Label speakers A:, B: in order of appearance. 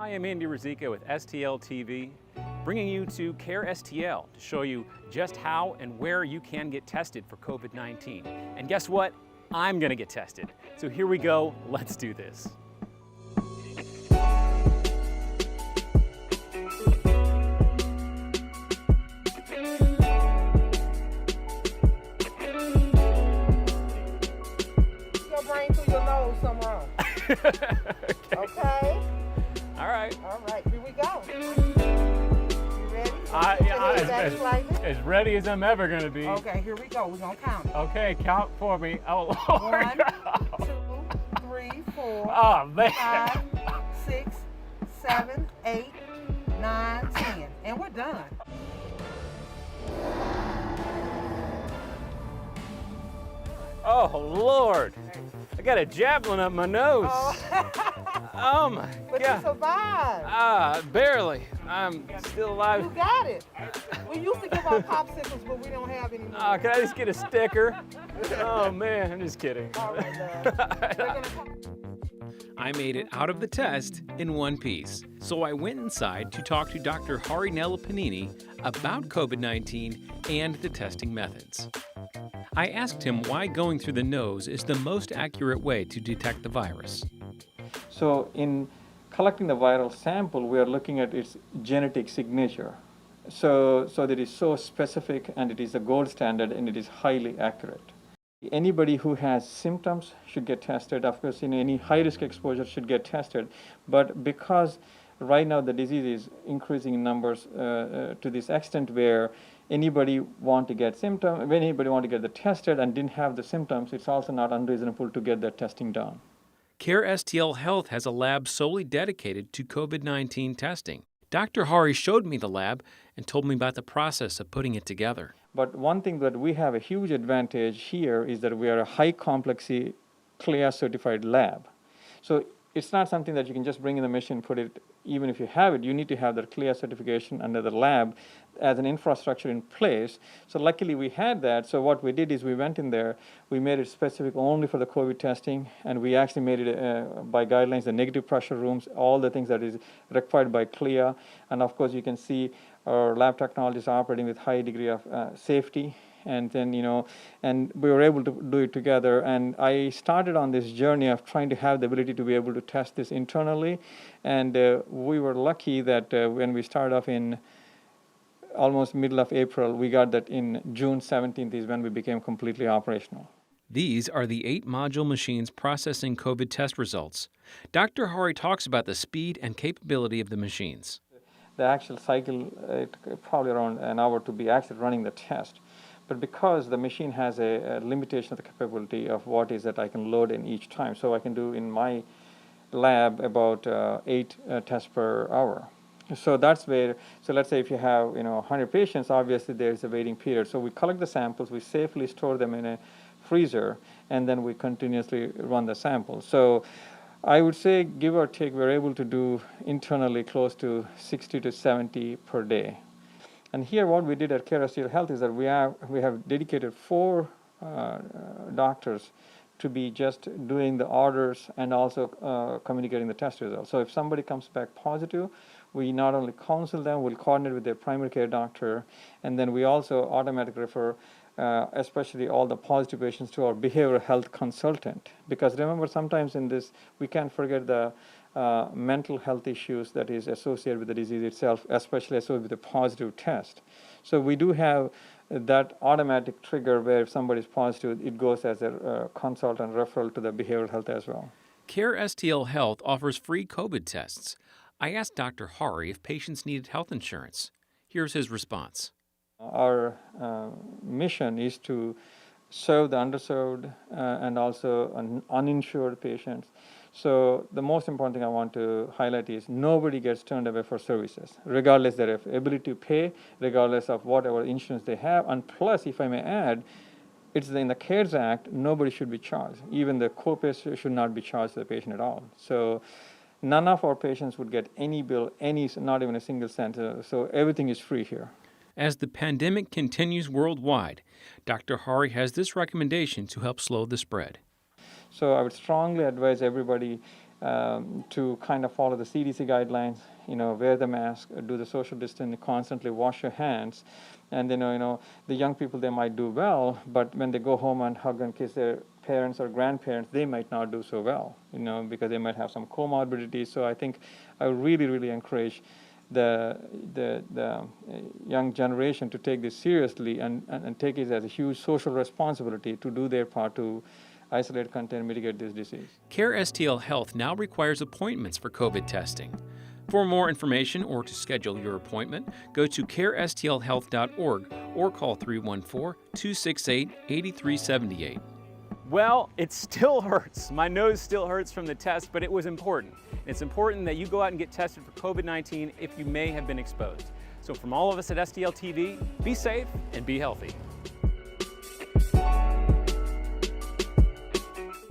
A: I am Andy Ruzicka with STL TV, bringing you to Care STL to show you just how and where you can get tested for COVID-19. And guess what? I'm gonna get tested. So here we go, let's do this.
B: Your brain through your nose, something wrong. Okay.
A: All right.
B: All right, here we go. You ready?
A: As ready as I'm ever gonna be.
B: Okay, here we go. We're gonna count.
A: Okay, count for me. Oh, Lord.
B: 1, 2, 3, 4,
A: Oh, man.
B: 5, 6, 7, 8, 9, 10. And we're done.
A: Oh, Lord. I got a javelin up my nose.
B: Oh,
A: Oh, my
B: but
A: God.
B: you survived.
A: Barely. I'm still alive.
B: You got it. We used to give out popsicles, but we don't have any more.
A: Can I just get a sticker? Oh, man, I'm just kidding.
B: All right, love. We're gonna
C: I made it out of the test in one piece. So I went inside to talk to Dr. Hari Panini about COVID-19 and the testing methods. I asked him why going through the nose is the most accurate way to detect the virus.
D: So in collecting the viral sample, we are looking at its genetic signature. So that it is so specific, and it is a gold standard, and it is highly accurate. Anybody who has symptoms should get tested. Of course, any high-risk exposure should get tested. But because right now the disease is increasing in numbers to this extent where anybody want to get symptoms, when anybody want to get the tested and didn't have the symptoms, it's also not unreasonable to get that testing done.
C: Care STL Health has a lab solely dedicated to COVID-19 testing. Dr. Hari showed me the lab and told me about the process of putting it together.
D: But one thing that we have a huge advantage here is that we are a high complexity CLIA certified lab. So it's not something that you can just bring in the machine, put it, even if you have it, you need to have that CLIA certification under the lab as an infrastructure in place. So luckily we had that. So what we did is we went in there, we made it specific only for the COVID testing, and we actually made it by guidelines, the negative pressure rooms, all the things that is required by CLIA. And of course you can see our lab technologists operating with high degree of safety. And then, and we were able to do it together. And I started on this journey of trying to have the ability to be able to test this internally. And we were lucky that when we started off in almost middle of April, we got that in June 17th is when we became completely operational.
C: These are the 8 module machines processing COVID test results. Dr. Hari talks about the speed and capability of the machines.
D: The actual cycle, it probably around an hour to be actually running the test. But because the machine has a limitation of the capability of what is that I can load in each time, so I can do in my lab about 8 tests per hour. So that's where, so let's say if you have 100 patients, obviously there's a waiting period. So we collect the samples, we safely store them in a freezer, and then we continuously run the samples. So I would say, give or take, we're able to do internally close to 60 to 70 per day. And here what we did at Care STL Health is that we have dedicated 4 doctors to be just doing the orders and also communicating the test results. So if somebody comes back positive, we not only counsel them, we'll coordinate with their primary care doctor, and then we also automatically refer especially all the positive patients to our behavioral health consultant. Because remember, sometimes in this, we can't forget the mental health issues that is associated with the disease itself, especially associated with a positive test. So we do have that automatic trigger where if somebody is positive, it goes as a consultant referral to the behavioral health as well.
C: Care STL Health offers free COVID tests. I asked Dr. Hari if patients needed health insurance. Here's his response.
D: Our mission is to serve the underserved and also uninsured patients. So the most important thing I want to highlight is nobody gets turned away for services, regardless of their ability to pay, regardless of whatever insurance they have. And plus, if I may add, it's in the CARES Act, nobody should be charged. Even the co-pays should not be charged to the patient at all. So none of our patients would get any bill, not even a single cent. So everything is free here.
C: As the pandemic continues worldwide, Dr. Hari has this recommendation to help slow the spread.
D: So I would strongly advise everybody to kind of follow the CDC guidelines, wear the mask, do the social distancing, constantly wash your hands. And then, the young people, they might do well, but when they go home and hug and kiss their parents or grandparents, they might not do so well, because they might have some comorbidities. So I think I really, really encourage the young generation to take this seriously and take it as a huge social responsibility to do their part to isolate, contain, mitigate this disease.
C: Care STL Health now requires appointments for COVID testing. For more information or to schedule your appointment, go to carestlhealth.org or call 314-268-8378.
A: Well, it still hurts. My nose still hurts from the test, but it was important. It's important that you go out and get tested for COVID-19 if you may have been exposed. So from all of us at STL TV, be safe and be healthy.